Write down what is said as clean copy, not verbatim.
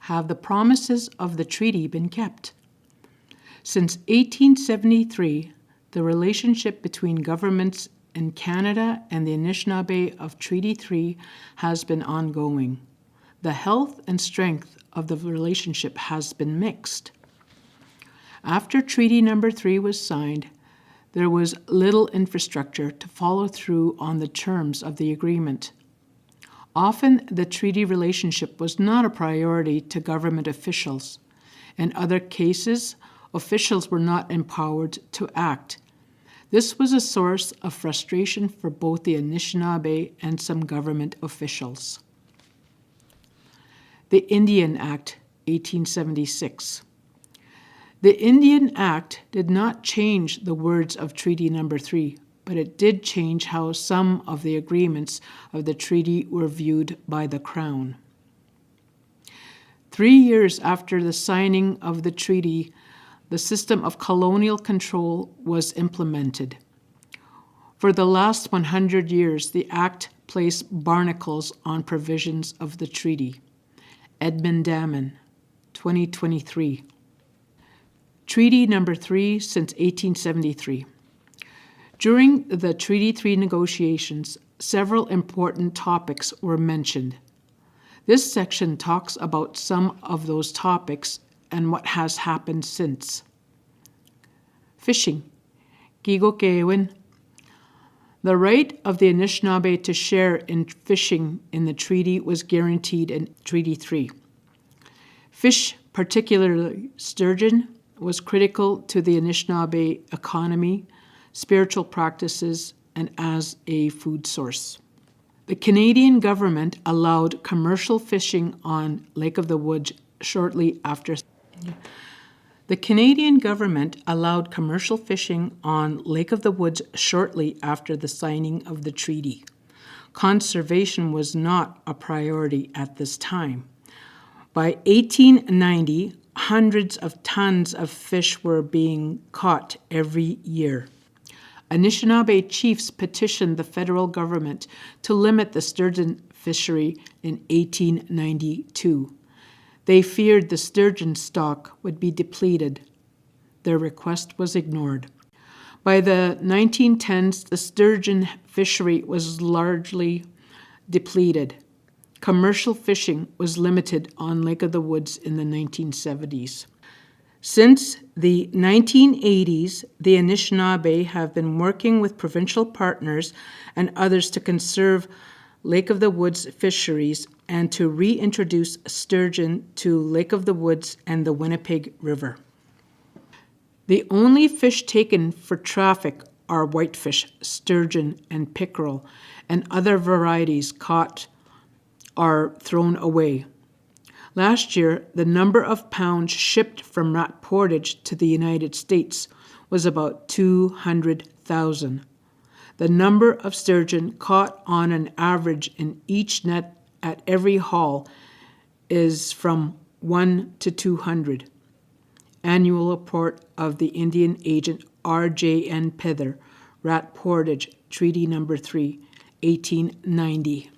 have the promises of the treaty been kept? Since 1873, the relationship between governments in Canada and the Anishinaabe of Treaty 3 has been ongoing. The health and strength of the relationship has been mixed. After Treaty Number 3 was signed, there was little infrastructure to follow through on the terms of the agreement. Often, the treaty relationship was not a priority to government officials. In other cases, officials were not empowered to act. This was a source of frustration for both the Anishinaabe and some government officials. The Indian Act, 1876. The Indian Act did not change the words of Treaty Number 3, but it did change how some of the agreements of the treaty were viewed by the Crown. 3 years after the signing of the treaty, the system of colonial control was implemented. For the last 100 years, the Act placed barnacles on provisions of the treaty. Edmund Damon, 2023. Treaty Number 3 since 1873. During the Treaty 3 negotiations, several important topics were mentioned. This section talks about some of those topics and what has happened since. Fishing. Gigo. The right of the Anishinaabe to share in fishing in the treaty was guaranteed in Treaty 3. Fish, particularly sturgeon, was critical to the Anishinaabe economy, spiritual practices, and as a food source. The Canadian government allowed commercial fishing on Lake of the Woods shortly after. The Canadian government allowed commercial fishing on Lake of the Woods shortly after the signing of the treaty. Conservation was not a priority at this time. By 1890, hundreds of tons of fish were being caught every year. Anishinaabe chiefs petitioned the federal government to limit the sturgeon fishery in 1892. They feared the sturgeon stock would be depleted. Their request was ignored. By the 1910s, the sturgeon fishery was largely depleted. Commercial fishing was limited on Lake of the Woods in the 1970s. Since the 1980s, the Anishinaabe have been working with provincial partners and others to conserve Lake of the Woods fisheries and to reintroduce sturgeon to Lake of the Woods and the Winnipeg River. The only fish taken for traffic are whitefish, sturgeon, and pickerel, and other varieties caught are thrown away. Last year, the number of pounds shipped from Rat Portage to the United States was about 200,000. The number of sturgeon caught on an average in each net at every haul is from 1 to 200. Annual report of the Indian agent R.J.N. Pither, Rat Portage, Treaty Number 3, 1890.